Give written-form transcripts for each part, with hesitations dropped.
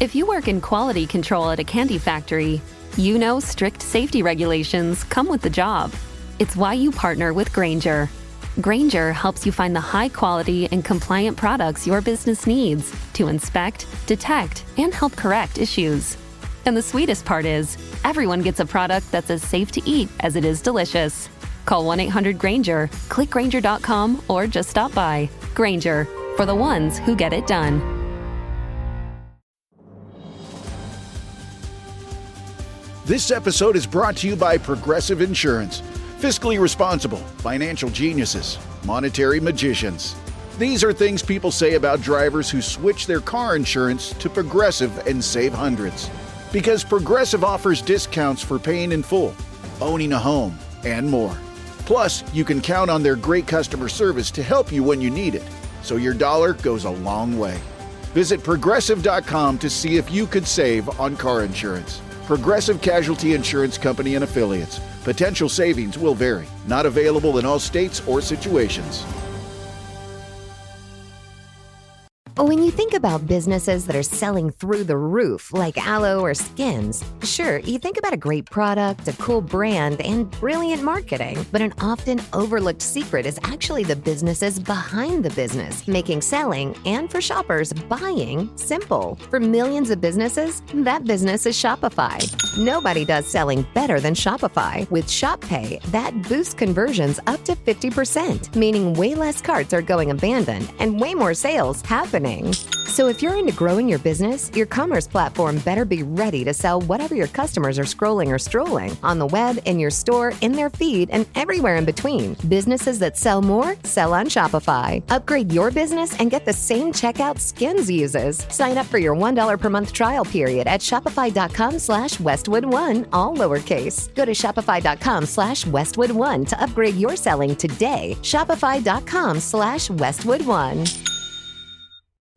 If you work in quality control at a candy factory, you know strict safety regulations come with the job. It's why you partner with Grainger. Grainger helps you find the high-quality and compliant products your business needs to inspect, detect, and help correct issues. And the sweetest part is, everyone gets a product that's as safe to eat as it is delicious. Call 1-800-GRAINGER, click Grainger.com, or just stop by. Grainger, for the ones who get it done. This episode is brought to you by Progressive Insurance. Fiscally responsible, financial geniuses, monetary magicians. These are things people say about drivers who switch their car insurance to Progressive and save hundreds. Because Progressive offers discounts for paying in full, owning a home, and more. Plus, you can count on their great customer service to help you when you need it, so your dollar goes a long way. Visit Progressive.com to see if you could save on car insurance. Progressive Casualty Insurance Company and Affiliates. Potential savings will vary. Not available in all states or situations. When you think about businesses that are selling through the roof, like aloe or skins, sure, you think about a great product, a cool brand, and brilliant marketing. But an often overlooked secret is actually the businesses behind the business, making selling and, for shoppers, buying simple. For millions of businesses, that business is Shopify. Nobody does selling better than Shopify. With Shop Pay, that boosts conversions up to 50%, meaning way less carts are going abandoned and way more sales happening. So if you're into growing your business, your commerce platform better be ready to sell whatever your customers are scrolling or strolling on the web, in your store, in their feed, and everywhere in between. Businesses that sell more, sell on Shopify. Upgrade your business and get the same checkout Skins uses. Sign up for your $1 per month trial period at shopify.com/Westwood1, all lowercase. Go to shopify.com/Westwood1 to upgrade your selling today. Shopify.com/Westwood1.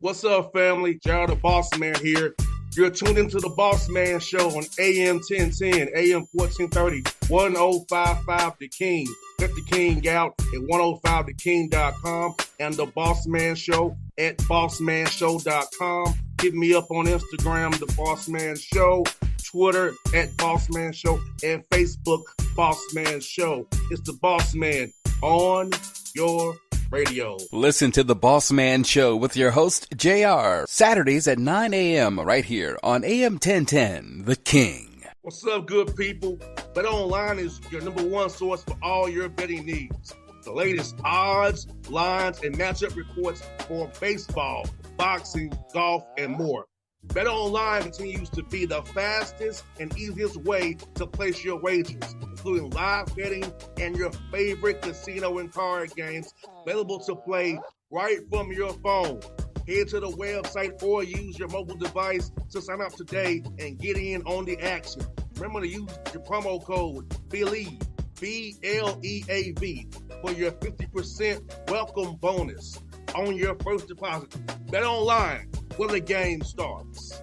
What's up, family? Gerald the Bossman here. You're tuned into the Bossman Show on AM 1010, AM 1430, 1055 The King. Check The King out at 105theking.com and the Bossman Show at bossmanshow.com. Hit me up on Instagram, The Bossman Show, Twitter at Bossman Show, and Facebook, Bossman Show. It's the Bossman on your radio. Listen to The Bossman Show with your host, JR, Saturdays at 9 a.m. right here on AM 1010, The King. What's up, good people? BetOnline is your number one source for all your betting needs. The latest odds, lines, and matchup reports for baseball, boxing, golf, and more. BetOnline continues to be the fastest and easiest way to place your wagers, including live betting and your favorite casino and card games available to play right from your phone. Head to the website or use your mobile device to sign up today and get in on the action. Remember to use your promo code BELIEVE, BLEAV, for your 50% welcome bonus on your first deposit. BetOnline, where the game starts.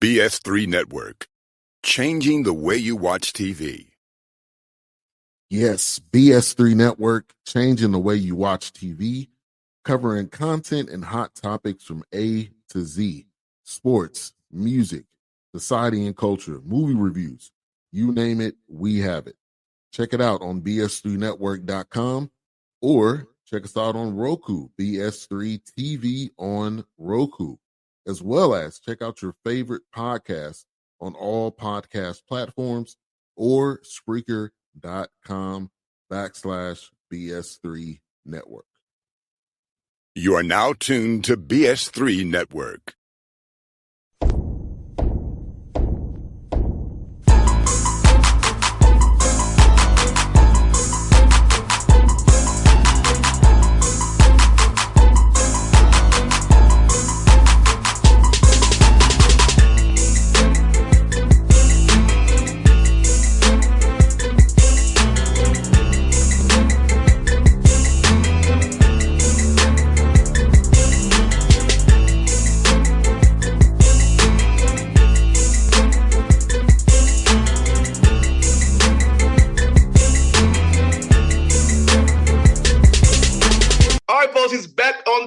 BS3 Network, changing the way you watch TV. Yes, BS3 Network, changing the way you watch TV, covering content and hot topics from A to Z, sports, music, society and culture, movie reviews, you name it, we have it. Check it out on bs3network.com or check us out on Roku, BS3 TV on Roku, as well as check out your favorite podcast on all podcast platforms or Spreaker.com/BS3 Network. You are now tuned to BS3 Network.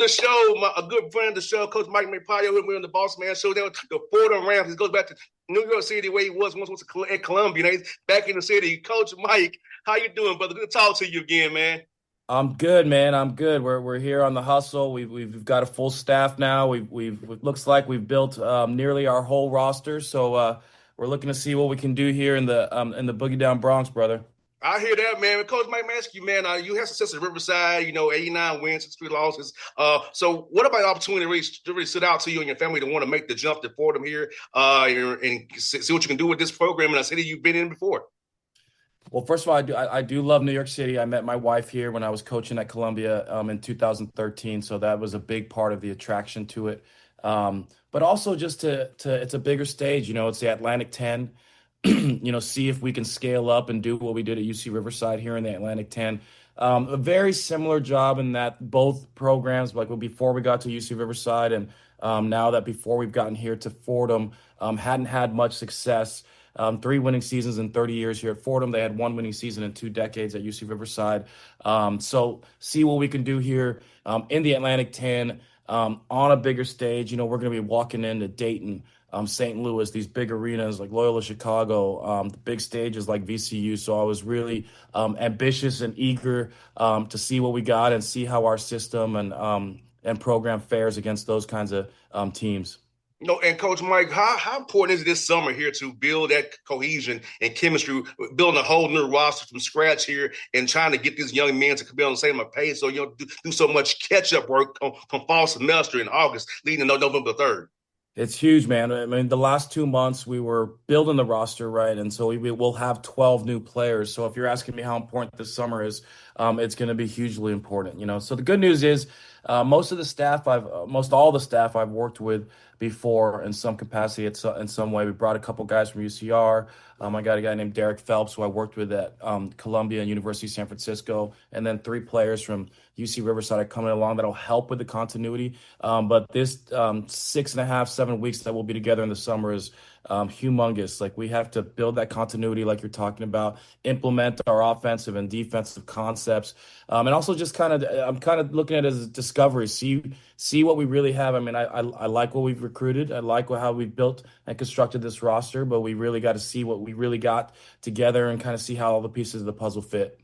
the show, a good friend of the show, Coach Mike Magpayo, we're on the Bossman show. They were the Fordham Rams. He goes back to New York City where he was once at Columbia. Now he's back in the city. Coach Mike, how you doing, brother? Good to talk to you again, man. I'm good, man. I'm good. We're here on the hustle. We've got a full staff now. We've it looks like we've built nearly our whole roster. So we're looking to see what we can do here in the Boogie Down Bronx, brother. I hear that, man. Coach Mike, I ask you, man, you had success at Riverside, 89 wins, 63 losses. So what about the opportunity to really sit out to you and your family to want to make the jump to Fordham here and see what you can do with this program in a city you've been in before? Well, first of all, I do love New York City. I met my wife here when I was coaching at Columbia in 2013, so that was a big part of the attraction to it. But also just to it's a bigger stage. It's the Atlantic 10. See if we can scale up and do what we did at UC Riverside here in the Atlantic 10. A very similar job in that both programs, like before we got to UC Riverside and now that before we've gotten here to Fordham, hadn't had much success. 3 winning seasons in 30 years here at Fordham. They had 1 winning season in 2 decades at UC Riverside. So see what we can do here in the Atlantic 10 on a bigger stage. We're going to be walking into Dayton, St. Louis, these big arenas like Loyola Chicago, the big stages like VCU. So I was really ambitious and eager to see what we got and see how our system and program fares against those kinds of teams. And Coach Mike, how important is it this summer here to build that cohesion and chemistry, building a whole new roster from scratch here and trying to get these young men to be on the same page so you don't do so much catch-up work from fall semester in August leading to November 3rd? It's huge, man. I mean, the last 2 months we were building the roster, right? And so we will have 12 new players. So if you're asking me how important this summer is, it's going to be hugely important. So the good news is most all the staff I've worked with before in some capacity in some way. We brought a couple guys from UCR. I got a guy named Derek Phelps who I worked with at Columbia and University of San Francisco, and then 3 players from UC Riverside are coming along that'll help with the continuity. But this 6.5, 7 weeks that we'll be together in the summer is humongous. Like we have to build that continuity, like you're talking about, implement our offensive and defensive concepts, and also just I'm kind of looking at it as a discovery. See what we really have. I mean, I like what we've recruited. I like how we've built and constructed this roster, but we really got to see what we really got together and kind of see how all the pieces of the puzzle fit.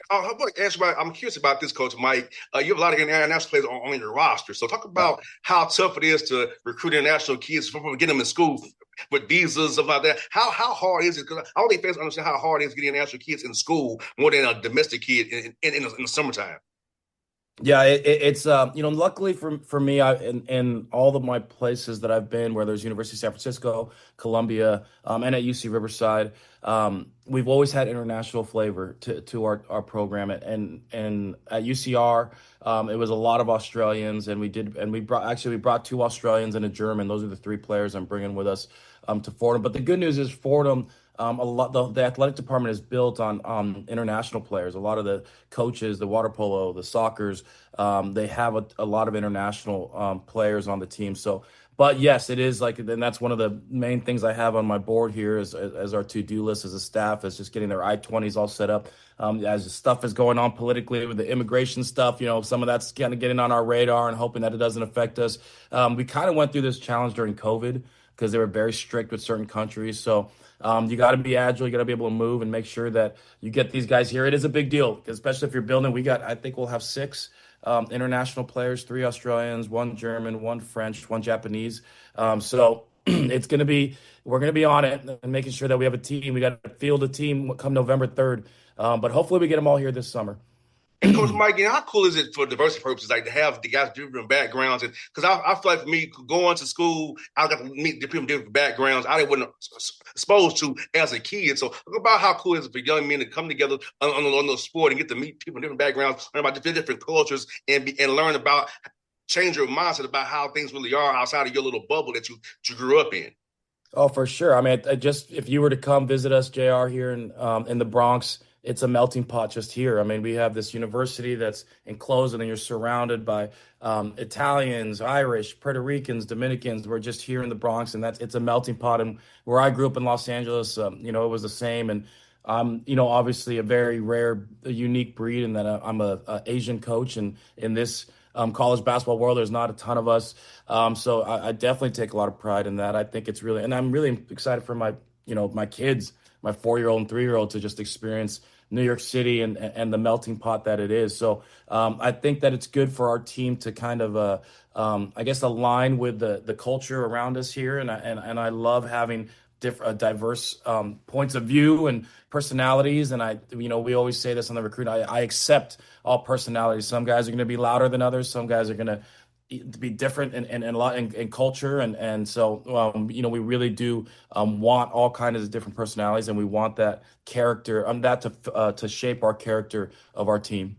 I'm curious about this, Coach Mike. You have a lot of international players on your roster. So talk about how tough it is to recruit international kids from getting them in school with visas, stuff like that. How hard is it? Because I don't think fans understand how hard it is getting international kids in school more than a domestic kid in the summertime. Yeah, it's luckily for me, in all of my places that I've been, where there's University of San Francisco, Columbia, and at UC Riverside, we've always had international flavor to our program. And at UCR, it was a lot of Australians, and we brought 2 Australians and a German. Those are the 3 players I'm bringing with us to Fordham. But the good news is Fordham. The athletic department is built on international players. A lot of the coaches, the water polo, the soccers, they have a lot of international players on the team. So, but yes, it is and that's one of the main things I have on my board here as our to-do list as a staff is just getting their I-20s all set up. As stuff is going on politically with the immigration stuff, some of that's kind of getting on our radar and hoping that it doesn't affect us. We kind of went through this challenge during COVID because they were very strict with certain countries. So you got to be agile. You got to be able to move and make sure that you get these guys here. It is a big deal, especially if you're building. I think we'll have 6 international players, 3 Australians, 1 German, 1 French, 1 Japanese. So we're going to be on it and making sure that we have a team. We got to field a team come November 3rd. But hopefully we get them all here this summer. And Coach Mike, how cool is it for diversity purposes, like to have the guys different backgrounds? And because I feel like for me, going to school, I got to meet the people with different backgrounds I wasn't exposed to as a kid. So think about how cool it is for young men to come together on the sport and get to meet people with different backgrounds, learn about different cultures, and learn about, change your mindset about how things really are outside of your little bubble that you grew up in. Oh, for sure. I mean, if you were to come visit us, JR, here in the Bronx, it's a melting pot just here. I mean, we have this university that's enclosed, and then you're surrounded by Italians, Irish, Puerto Ricans, Dominicans. We're just here in the Bronx, and it's a melting pot. And where I grew up in Los Angeles, it was the same. And I'm, obviously a very rare, unique breed in that I'm a Asian coach, and in this college basketball world. There's not a ton of us. So I definitely take a lot of pride in that. I think it's really, and I'm really excited for my kids, my 4-year-old and 3-year-old to just experience New York City and the melting pot that it is. So I think that it's good for our team to kind of, I guess, align with the culture around us here. And I love having diverse points of view and personalities. And we always say this on the recruit. I accept all personalities. Some guys are going to be louder than others. Some guys are going to be different in a lot in culture, and so we really do want all kinds of different personalities, and we want that character that to shape our character of our team.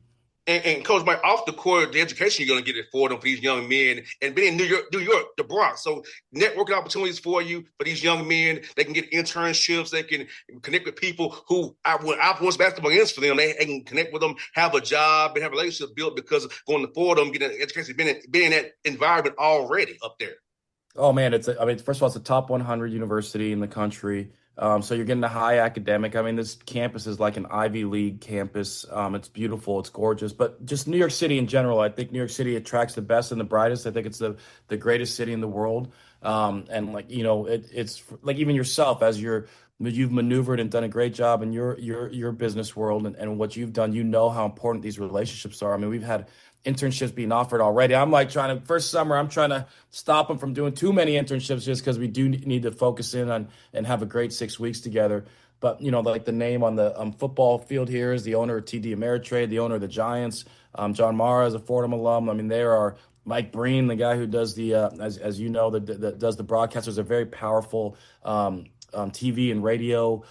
And Coach Mike, off the court, the education you're going to get it for them, for these young men, and being in New York, the Bronx. So networking opportunities for you, for these young men. They can get internships. They can connect with people who, once basketball ends for them, they can connect with them, have a job, and have a relationship built because of going to Fordham, getting an education, being in that environment already up there. Oh man, first of all, it's a top 100 university in the country. So you're getting a high academic. I mean, this campus is like an Ivy League campus. It's beautiful, it's gorgeous. But just New York City in general, I think New York City attracts the best and the brightest. I think it's the greatest city in the world. And it's like even yourself as you've maneuvered and done a great job in your business world and what you've done. You know how important these relationships are. I mean, we've had internships being offered already. I'm like first summer, I'm trying to stop them from doing too many internships just because we do need to focus in on and have a great 6 weeks together. But, like the name on the football field here is the owner of TD Ameritrade, the owner of the Giants. John Mara is a Fordham alum. I mean, there are Mike Breen, the guy who does the, as you know, does the broadcast. There's a very powerful TV and radio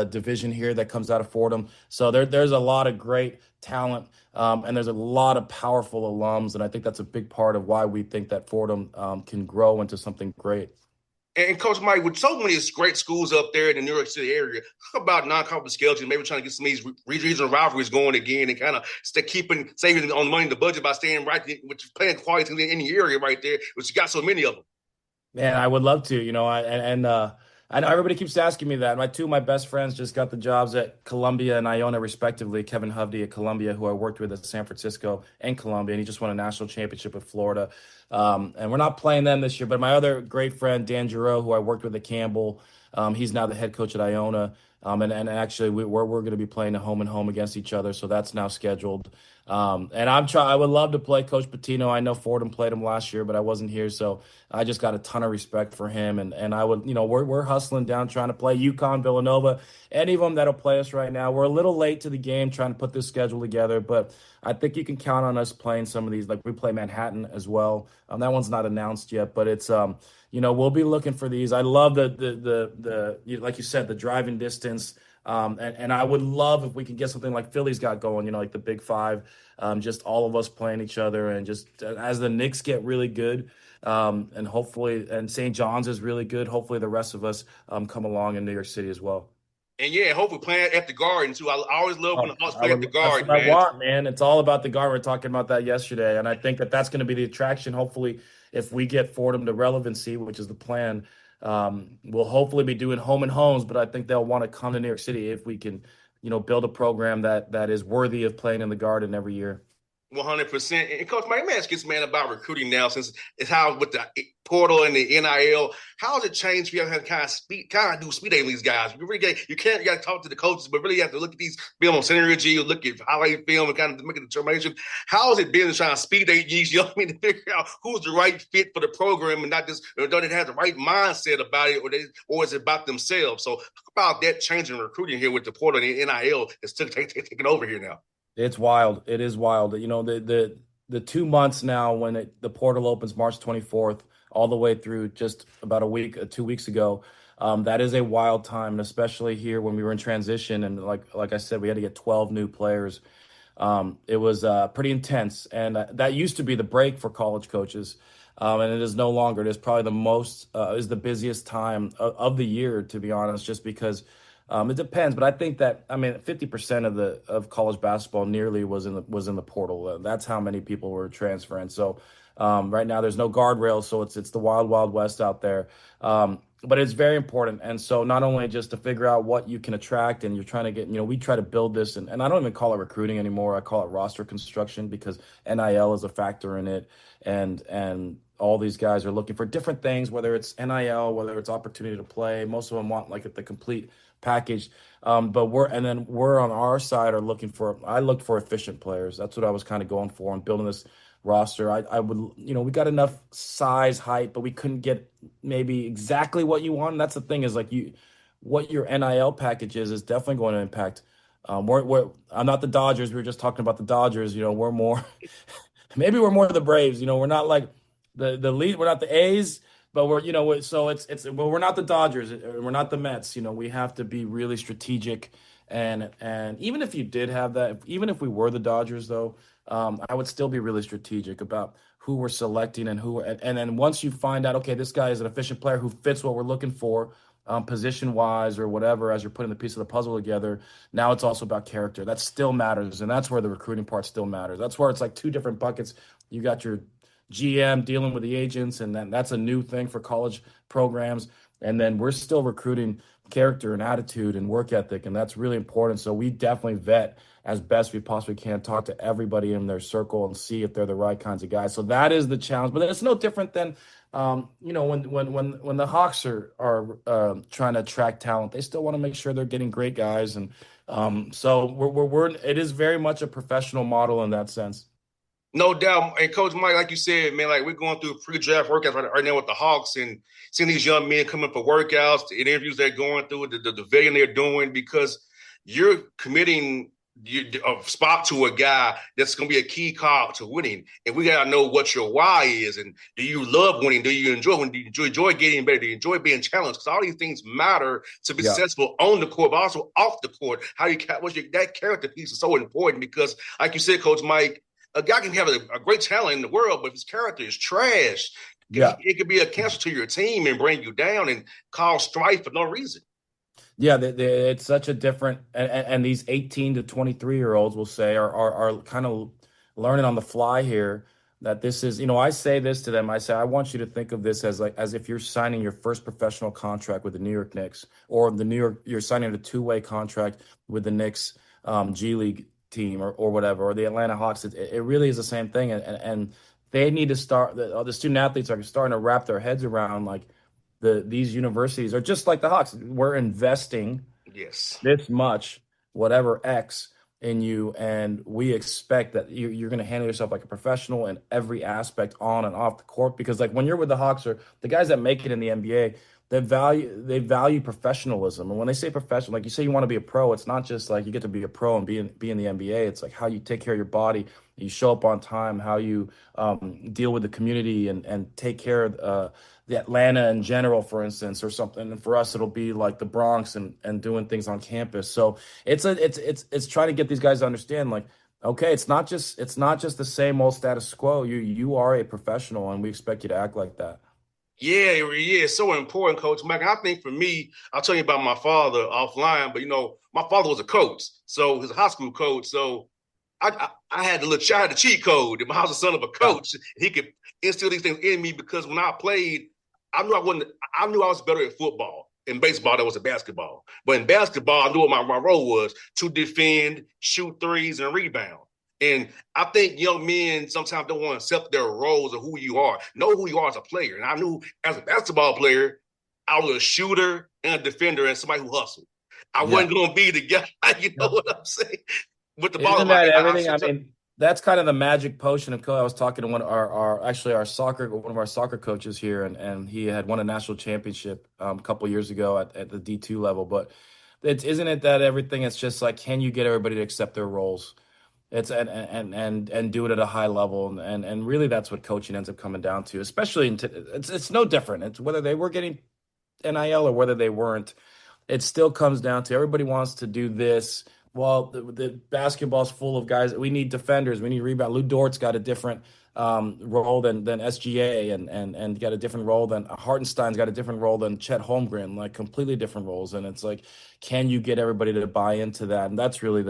division here that comes out of Fordham. So there's a lot of great talent, and there's a lot of powerful alums, and I think that's a big part of why we think that Fordham can grow into something great. And Coach Mike, with so many great schools up there in the New York City area, talk about non-conference schedules, maybe trying to get some of these regional rivalries going again and kind of saving on money in the budget by staying right, which is playing quality in the area right there, which you got so many of them. Man, I would love to, I know everybody keeps asking me that. Two of my best friends just got the jobs at Columbia and Iona, respectively. Kevin Hovde at Columbia, who I worked with at San Francisco and Columbia, and he just won a national championship with Florida. And we're not playing them this year, but my other great friend, Dan Giroux, who I worked with at Campbell, he's now the head coach at Iona. And actually, we're going to be playing a home and home against each other, so that's now scheduled. And I would love to play Coach Pitino. I know Fordham played him last year, but I wasn't here, so I just got a ton of respect for him. And I would, we're hustling down trying to play UConn, Villanova, any of them that'll play us right now. We're a little late to the game trying to put this schedule together, but I think you can count on us playing some of these. Like we play Manhattan as well. That one's not announced yet, but it's we'll be looking for these. I love the like you said, the driving distance. And I would love if we could get something like Philly's got going, like the Big Five, just all of us playing each other, and just as the Knicks get really good, and hopefully, and St. John's is really good. Hopefully, the rest of us come along in New York City as well. And yeah, hopefully playing at the Garden too. I always love when the Hawks play at the Garden. That's what I want, man. It's all about the Garden. We were talking about that yesterday, and I think that's going to be the attraction. Hopefully, if we get Fordham to relevancy, which is the plan, we'll hopefully be doing home and homes. But I think they'll want to come to New York City if we can, build a program that is worthy of playing in the Garden every year. 100%. And Coach, let me ask you, man, about recruiting now, since it's how with the portal and the NIL, how has it changed for you to kind of do speed dating these guys? You got to talk to the coaches, but really you have to look at these film on synergy, you look at highlight film and kind of make a determination. How has it been to try to speed date these young men to figure out who's the right fit for the program and not just don't they have the right mindset about it, or is it about themselves? So talk about that change in recruiting here with the portal and the NIL that's taking over here now. It's wild. It is wild. The 2 months now when the portal opens March 24th, all the way through just about 2 weeks ago, that is a wild time, and especially here when we were in transition. And like I said, we had to get 12 new players. It was pretty intense, and that used to be the break for college coaches, and it is no longer. It is probably the busiest time of the year, to be honest, just because. It depends, but I think that 50% of college basketball nearly was in the portal. That's how many people were transferring. So Right now, there's no guardrails, so it's the wild, wild west out there. But it's very important. And so not only just to figure out what you can attract and you're trying to get, we try to build this and I don't even call it recruiting anymore. I call it roster construction because NIL is a factor in it. And all these guys are looking for different things, whether it's NIL, whether it's opportunity to play. Most of them want like the complete package. But we're on our side are I looked for efficient players. That's what I was kind of going for and building this roster. I would, we got enough size, height, but we couldn't get maybe exactly what you want. And that's the thing is like what your NIL package is definitely going to impact. I'm not the Dodgers. We were just talking about the Dodgers. We're more, maybe we're more the Braves. We're not like the lead. We're not the A's, but so well, we're not the Dodgers. We're not the Mets. We have to be really strategic. And even if you did have that, even if we were the Dodgers, though, I would still be really strategic about who we're selecting and then once you find out, okay, this guy is an efficient player who fits what we're looking for, position wise or whatever, as you're putting the piece of the puzzle together. Now it's also about character. That still matters, and that's where the recruiting part still matters. That's where it's like two different buckets. You got your GM dealing with the agents, and then that's a new thing for college programs. And then we're still recruiting character and attitude and work ethic, and that's really important. So we definitely vet as best we possibly can, talk to everybody in their circle and see if they're the right kinds of guys. So that is the challenge, but it's no different than when the Hawks are trying to attract talent, they still want to make sure they're getting great guys, and so it is very much a professional model in that sense. No doubt. And Coach Mike, like you said, man, like we're going through pre-draft workouts right now with the Hawks and seeing these young men coming for workouts, the interviews they're going through, the vetting they're doing, because you're committing a spot to a guy that's going to be a key cog to winning. And we got to know what your why is. And do you love winning? Do you enjoy winning? Do you enjoy getting better? Do you enjoy being challenged? Because all these things matter to be successful on the court, but also off the court. That character piece is so important because, like you said, Coach Mike, a guy can have a great talent in the world, but if his character is trash, it could be a cancer to your team and bring you down and cause strife for no reason. Yeah, it's such a different, and these 18 to 23-year-olds will say are kind of learning on the fly here that this is, I say this to them. I say, I want you to think of this as if you're signing your first professional contract with the New York Knicks, or you're signing a two-way contract with the Knicks G League team or whatever, or the Atlanta Hawks. It really is the same thing. And they need to start, the student athletes are starting to wrap their heads around like these universities are just like the Hawks. We're investing this much, whatever X in you, and we expect that you're going to handle yourself like a professional in every aspect on and off the court. Because like when you're with the Hawks or the guys that make it in the NBA, they value professionalism. And when they say professional, like you say you want to be a pro, it's not just like you get to be a pro and be in the NBA. It's like how you take care of your body, you show up on time, how you deal with the community and take care of the Atlanta in general, for instance, or something. And for us, it'll be like the Bronx and doing things on campus. So it's trying to get these guys to understand, like, okay, it's not just the same old status quo. You are a professional, and we expect you to act like that. Yeah, it's so important, Coach Mike. I think for me, I'll tell you about my father offline, but my father was a coach, so he's a high school coach. So I had the cheat code. I was the son of a coach. He could instill these things in me because when I played, I knew I was better at football. In baseball, that was a basketball. But in basketball, I knew what my role was: to defend, shoot threes, and rebound. And I think young men sometimes don't want to accept their roles or who you are. Know who you are as a player. And I knew as a basketball player, I was a shooter and a defender and somebody who hustled. I wasn't going to be the guy, what I'm saying? With the ball. Isn't that everything? I mean, that's kind of the magic potion of I was talking to one of one of our soccer coaches here, and he had won a national championship a couple years ago at the D2 level. But isn't it that everything? It's just like, can you get everybody to accept their roles? It's and do it at a high level, and really that's what coaching ends up coming down to. Especially it's no different. It's whether they were getting NIL or whether they weren't. It still comes down to everybody wants to do this. Well, the basketball's full of guys. We need defenders. We need rebound. Lou Dort's got a different role than SGA, and got a different role than Hartenstein's got a different role than Chet Holmgren. Like completely different roles. And it's like, can you get everybody to buy into that? And that's really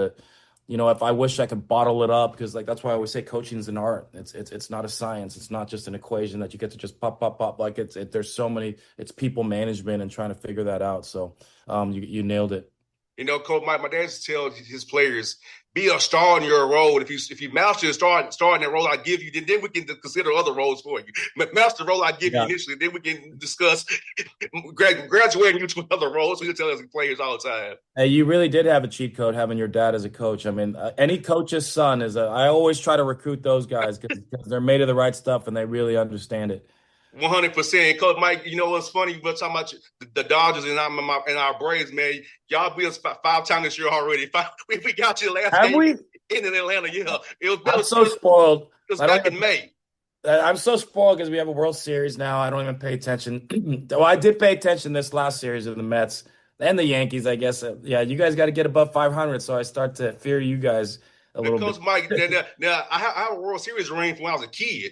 if I wish I could bottle it up, because like that's why I always say coaching is an art. It's not a science. It's not just an equation that you get to just pop pop pop. Like there's so many. It's people management and trying to figure that out. So you nailed it. Coach Mike, my dad used to tell his players, be a star in your role. If you master star in that role I give you, then we can consider other roles for you. Master the role I give you initially, then we can discuss graduating you to another role. So you tell us players all the time. Hey, you really did have a cheat code having your dad as a coach. I mean, any coach's son I always try to recruit those guys because they're made of the right stuff and they really understand it. 100%. Coach Mike, what's funny? We're talking about the Dodgers and our Braves, man. Y'all beat us 5 times this year already. We got you last Have game we? in Atlanta. Yeah, I'm so spoiled. It was back in May. I'm so spoiled because we have a World Series now. I don't even pay attention. Well, I did pay attention this last series of the Mets and the Yankees, I guess. Yeah, you guys got to get above 500, so I start to fear you guys a little Coach bit. Mike, now I have a World Series ring from when I was a kid.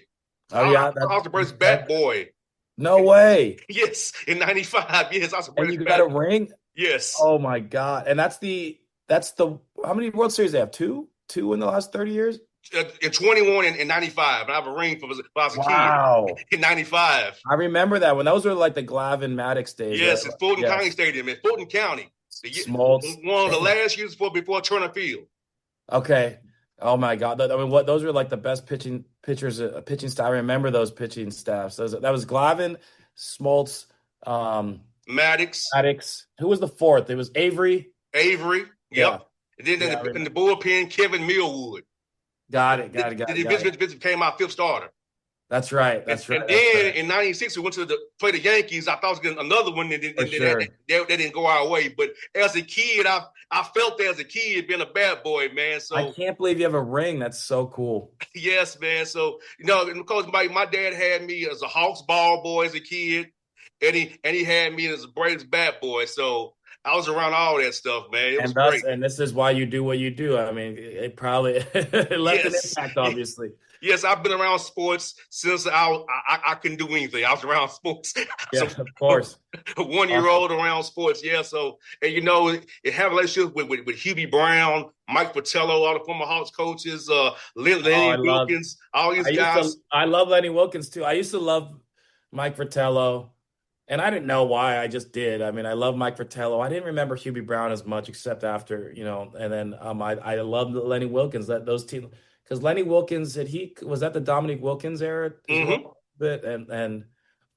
Oh, yeah? I was the Braves bat boy. No way. Yes, in '95. Yes, I was the Braves And you got a ring? Yes. Oh, my God. And that's the how many World Series they have? Two in the last 30 years? In 21 and 95. And I have a ring from when I was a kid in 95. I remember that when those were like the Glavine Maddox days. Yes, right? it's Fulton County Stadium in Fulton County. Smoltz. One of the last years before Turner Field. Okay. Oh my God. I mean, those were like the best pitching staff. I remember those pitching staffs. That was Glavine, Smoltz, Maddox. Who was the fourth? It was Avery. Yep. Yeah. And then in the bullpen, Kevin Millwood. Got it. Vincent became my 5th starter. That's right. And then in '96, we went to play the Yankees. I thought I was getting another one, and they didn't go our way. But as a kid, I felt as a kid being a bad boy, man. So I can't believe you have a ring. That's so cool. Yes, man. So because my dad had me as a Hawks ball boy as a kid, and he had me as a Braves bat boy. So I was around all that stuff, man. It was great. And this is why you do what you do. I mean, it probably left an impact, obviously. Yes, I've been around sports since I couldn't do anything. I was around sports. Yeah, so, of course. A 1-year-old around sports, yeah. So, and it had relationships with Hubie Brown, Mike Fratello, all the former Hawks coaches, Lenny Wilkins, all these guys. I love Lenny Wilkins too. I used to love Mike Fratello, and I didn't know why. I just did. I mean, I love Mike Fratello. I didn't remember Hubie Brown as much, except after and then I loved Lenny Wilkins. Those teams. Because Lenny Wilkins, was that the Dominique Wilkins era as well? And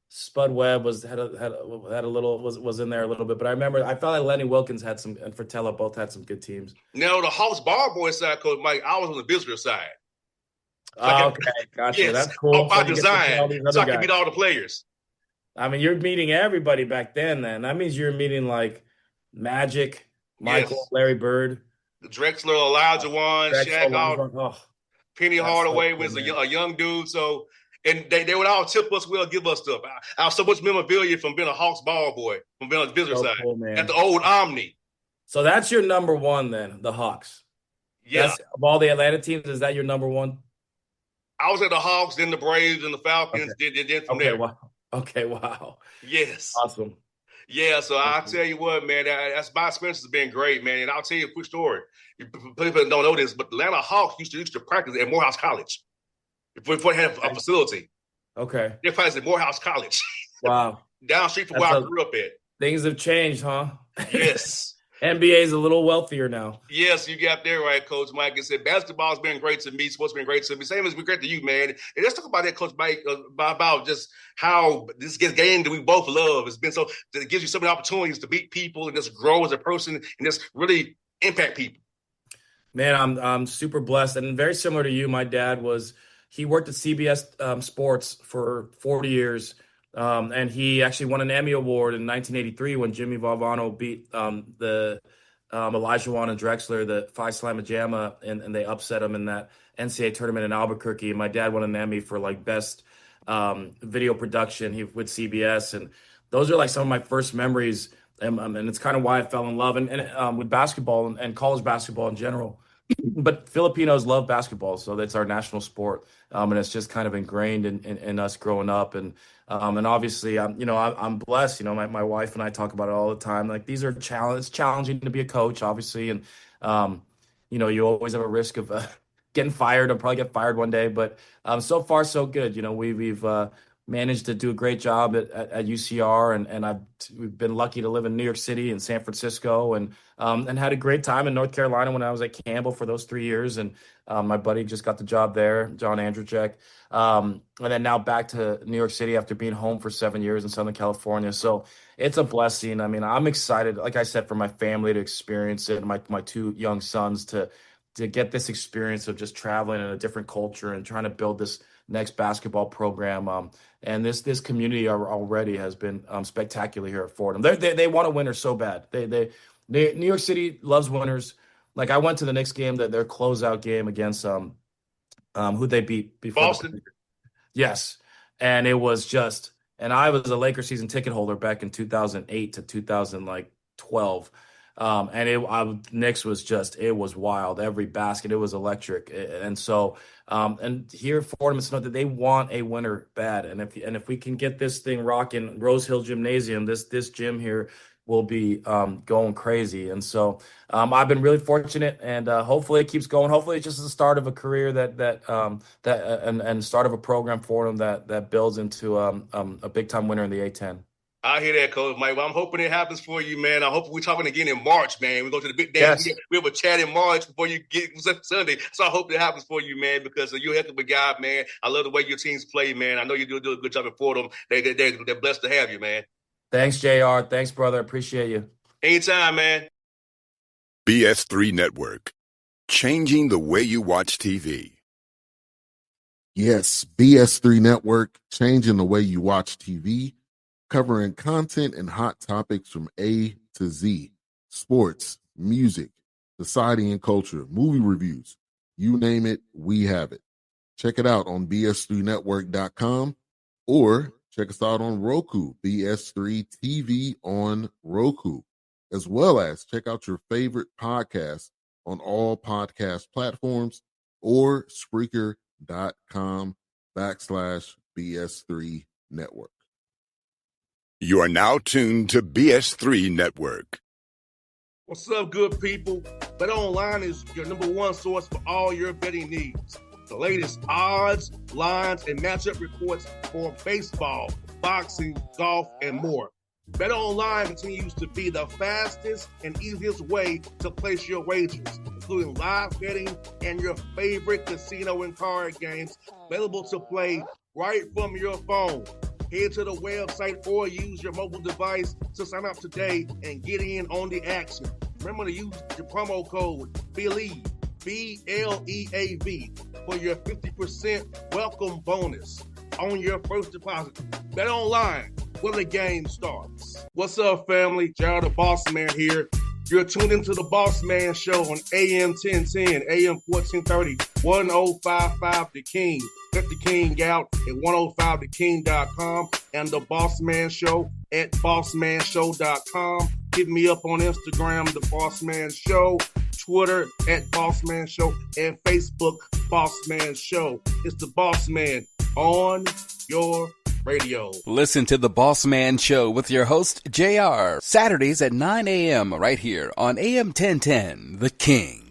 Spud Webb was in there a little bit, but I remember I felt like Lenny Wilkins and Fratello both had some good teams. Now the Hawks ball boy side, Coach Mike, I was on the visitor side. Okay, gotcha. Yes, that's cool. By design, so I can meet all the players. I mean, you're meeting everybody back then. That means you're meeting like Magic, Michael, Larry Bird, Drexler, Elijah Wan, Shaq, Penny Hardaway was a young dude. So, and they would all tip us well, give us stuff. I have so much memorabilia from being a Hawks ball boy, from being on the visitor side at the old Omni. So that's your number one then, the Hawks. Yeah. Of all the Atlanta teams, is that your number one? I was at the Hawks, then the Braves, and the Falcons. Okay. Then from there. Wow. Okay, wow. Yes. Awesome. Yeah, so I'll tell you what, man, that's my experience has been great, man. And I'll tell you a quick story. People don't know this, but the Atlanta Hawks used to practice at Morehouse College before they had a facility. Okay. They practiced at Morehouse College. Wow. Down the street from where I grew up at. Things have changed, huh? Yes. NBA is a little wealthier now. Yes, you got there right, Coach Mike. I said basketball's been great to me. Sports been great to me. Same as been great to you, man. And let's talk about that, Coach Mike, about just how this game that we both love. It's been so that it gives you so many opportunities to meet people and just grow as a person and just really impact people. Man, I'm super blessed and very similar to you. My dad he worked at CBS Sports for 40 years. And he actually won an Emmy Award in 1983 when Jimmy Valvano beat the Elijah Wan and Drexler, the Phi Slamma Jamma, and they upset him in that NCAA tournament in Albuquerque. And my dad won an Emmy for like best video production with CBS. And those are like some of my first memories. And it's kind of why I fell in love and with basketball and college basketball in general. But Filipinos love basketball, so that's our national sport, and it's just kind of ingrained in us growing up. And obviously, I'm blessed. My wife and I talk about it all the time. Like these are it's challenging to be a coach, obviously, and you always have a risk of getting fired. I'll probably get fired one day, but so far so good. We've managed to do a great job at UCR, and we've been lucky to live in New York City and San Francisco, and had a great time in North Carolina when I was at Campbell for those 3 years. And my buddy just got the job there, John Andrzejczyk. And then now back to New York City after being home for 7 years in Southern California. So it's a blessing. I mean, I'm excited, like I said, for my family to experience it, and my two young sons to get this experience of just traveling in a different culture and trying to build this next basketball program. And this community already has been spectacular here at Fordham. They want a winner so bad. New York City loves winners. Like, I went to the Knicks game, their closeout game against who they beat before Boston. Yes, and it was just, and I was a Lakers season ticket holder back in 2008 to 2012. And Knicks was it was wild. Every basket, it was electric. And so, and here at Fordham, it's not that they want a winner bad. And if we can get this thing rocking, Rose Hill Gymnasium, this gym here will be going crazy. And so, I've been really fortunate, and hopefully it keeps going. Hopefully it's just the start of a career and start of a program for them that builds into a big time winner in the A10. I hear that, Coach Mike. Well, I'm hoping it happens for you, man. I hope we're talking again in March, man. We go to the big day. Yes. We have a chat in March before you get Sunday. So I hope it happens for you, man, because you're a heck of a guy, man. I love the way your teams play, man. I know you do a good job at Fordham. They're blessed to have you, man. Thanks, JR. Thanks, brother. Appreciate you. Anytime, man. BS3 Network. Changing the way you watch TV. Yes, BS3 Network, changing the way you watch TV, covering content and hot topics from A to Z, sports, music, society and culture, movie reviews, you name it, we have it. Check it out on bs3network.com or check us out on Roku, BS3 TV on Roku, as well as check out your favorite podcast on all podcast platforms or Spreaker.com/BS3 Network. You are now tuned to BS3 Network. What's up, good people? Bet Online is your number one source for all your betting needs. The latest odds, lines, and matchup reports for baseball, boxing, golf, and more. Bet Online continues to be the fastest and easiest way to place your wagers, including live betting and your favorite casino and card games available to play right from your phone. Head to the website or use your mobile device to sign up today and get in on the action. Remember to use the promo code BELIEVE, BLEAV, for your 50% welcome bonus on your first deposit. Bet Online, where the game starts. What's up, family? Jared the Bossman here. You're tuned into the Bossman Show on AM 1010, AM 1430, 1055 The King. Check The King out at 105theking.com and the Bossman Show at bossmanshow.com. Hit me up on Instagram, The Bossman Show, Twitter at Bossman Show, and Facebook, Bossman Show. It's the Bossman on your radio. Listen to The Bossman Show with your host, JR, Saturdays at 9 a.m. right here on AM 1010, The King.